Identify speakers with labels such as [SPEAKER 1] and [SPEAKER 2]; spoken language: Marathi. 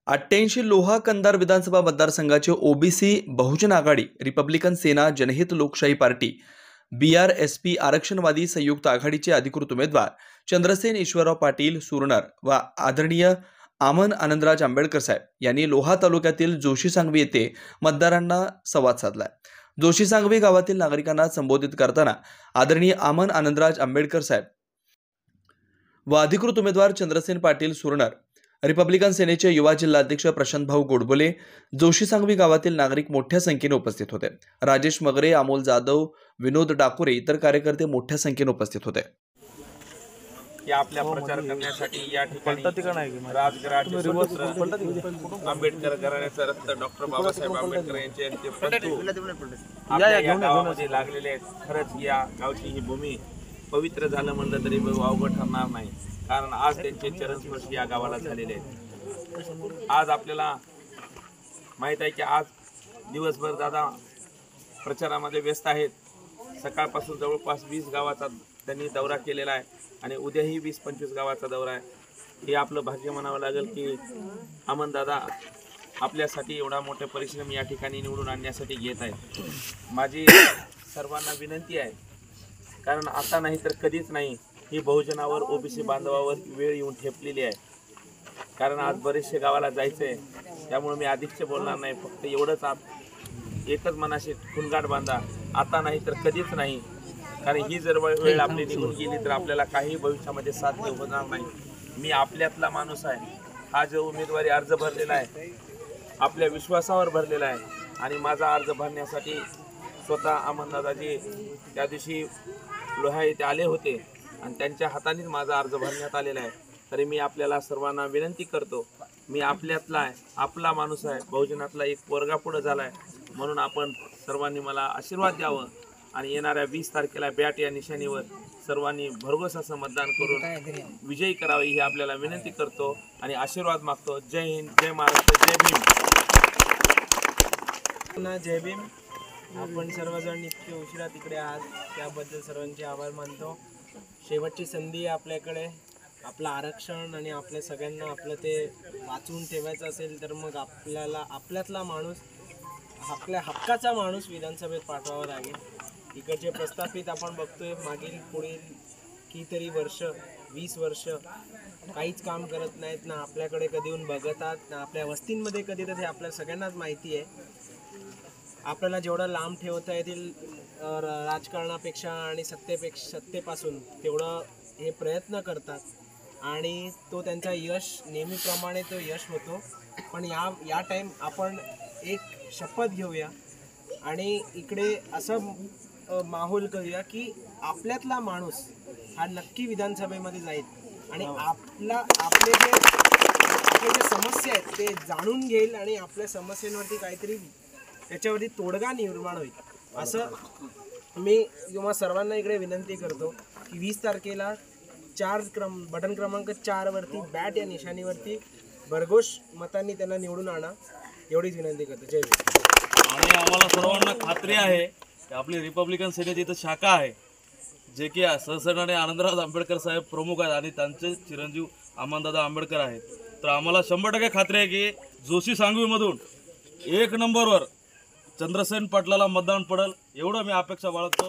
[SPEAKER 1] 88 लोहा कंधार विधानसभा मतदारसंघाचे ओबीसी बहुजन आघाडी, रिपब्लिकन सेना, जनहित लोकशाही पार्टी, बीआरएसपी आरक्षणवादी संयुक्त आघाडीचे अधिकृत उमेदवार चंद्रसेन ईश्वरराव पाटील सुरनर व आदरणीय आमन आनंदराज आंबेडकर साहेब यांनी लोहा तालुक्यातील जोशी सांगवी येथे मतदारांना संवाद साधलाय। जोशी सांगवी गावातील नागरिकांना संबोधित करताना आदरणीय आमन आनंदराज आंबेडकर साहेब व अधिकृत उमेदवार चंद्रसेन पाटील सुरनर, रिपब्लिकन सेनेचे युवा जिल्हाध्यक्ष प्रशांत भाऊ गोडबोले, जोशी सांगवी गावातील नागरिक मोठ्या संख्येने उपस्थित होते। राजेश मगरे, अमोल जाधव, विनोद डाकुरे इतर कार्यकर्ते मोठ्या संख्येने उपस्थित होते।
[SPEAKER 2] या आपल्या प्रचार करण्यासाठी या ठिकाणी राजगराज आंबेडकर घराण्याचा रक्त डॉक्टर बाबासाहेब आंबेडकर यांचे आपल्या गावामध्ये लागलेले आहेत। खरंच या गावची ही भूमी पवित्र झालं म्हणलं तरी वावगं ठरणार नाही, कारण आज त्यांचे चरणस्पर्श या गावाला झालेले आहेत। आज आपल्याला माहित आहे की आज दिवसभर दादा प्रचारामध्ये व्यस्त आहेत। सकाळपासून जवळपास 20 गावाचा त्यांनी दौरा केलेला आहे आणि उद्याही 20-25 गावाचा दौरा आहे। हे आपलं भाग्य म्हणावं लागेल की अमन दादा आपल्यासाठी एवढा मोठा परिश्रम या ठिकाणी निवडून आणण्यासाठी घेत आहेत। माझी सर्वांना विनंती आहे, कारण आता नाही तर कधीच नाही ही बहुजनावर ओबीसी बांधवावर वेळ येऊन ठेपलेली आहे। कारण आज बरेचसे गावाला जायचं आहे, त्यामुळे मी अधिकचे बोलणार नाही। फक्त एवढंच एकच मनाशी खुणगाठ बांधा, आता नाही तर कधीच नाही। कारण ही जर वेळ आपली निघून गेली तर आपल्याला काही भविष्यामध्ये साध्य होणार नाही। मी आपल्यातला माणूस आहे। हा जो उमेदवारी अर्ज भरलेला आहे आपल्या विश्वासावर भरलेला आहे आणि माझा अर्ज भरण्यासाठी स्वतः अमनदादाजी त्या दिवशी लोहा येथे आले होते आणि त्यांच्या हातानेच माझा अर्ज भरण्यात आलेला आहे। तरी मी आपल्याला सर्वांना विनंती करतो, मी आपल्यातला आहे, आपला माणूस आहे, बहुजनातला एक पोरगा पुढे झाला आहे, म्हणून आपण सर्वांनी मला आशीर्वाद द्यावं आणि येणाऱ्या 20 तारखेला बॅट या निशाणीवर सर्वांनी भरघोस असं मतदान करून विजयी करावे ही आपल्याला विनंती करतो आणि आशीर्वाद मागतो। जय हिंद, जय महाराष्ट्र, जय भीम।
[SPEAKER 3] जय भीम। आपण सर्वजण इतके उशिरा तिकडे आहात त्याबद्दल सर्वांचे आभार मानतो। शेवटची संधी आपल्याकडे, आपलं आरक्षण आणि आपल्या सगळ्यांना आपलं ते वाचवून ठेवायचं असेल तर मग आपल्याला आपल्यातला माणूस, आपल्या हक्काचा माणूस विधानसभेत पाठवावा लागेल। इकडचे प्रस्थापित आपण बघतोय मागील पुढील कितीतरी वर्ष, 20 वर्ष काहीच काम करत नाहीत, ना आपल्याकडे कधी येऊन बघतात, ना आपल्या वस्तींमध्ये कधी तर हे आपल्या सगळ्यांनाच माहिती आहे। आपल्याला जेवढं लांब ठेवता येतील राजकारणापेक्षा आणि सत्तेपासून तेवढं हे प्रयत्न करतात आणि तो त्यांचा यश नेहमीप्रमाणे तो यश होतो। पण या टाईम आपण एक शपथ घेऊया आणि इकडे असं माहोल करूया की आपल्यातला माणूस हा नक्की विधानसभेमध्ये जाईल आणि आपले जे समस्या आहेत ते जाणून घेईल आणि आपल्या समस्यांवरती काहीतरी त्याच्यावरती तोडगा निर्माण होईल। असं मी किंवा सर्वांना इकडे विनंती करतो की 20 तारखेला बटन क्रमांक 4 वरती बॅट या निशाणीवरती भरघोस मतांनी त्यांना निवडून आणा, एवढीच विनंती करतो। जय हिंद।
[SPEAKER 4] आणि आम्हाला सर्वांना खात्री आहे की आपली रिपब्लिकन सेनेची इथं शाखा आहे, जे की सहसरणारे आनंदराज आंबेडकर साहेब प्रमुख आहेत आणि त्यांचे चिरंजीव अमनदादा आंबेडकर आहेत। तर आम्हाला 100% खात्री आहे की जोशी सांगवीमधून 1 नंबरवर चंद्रसेन पाटलाला मतदान पडेल, एवढं मी अपेक्षा बाळगतो।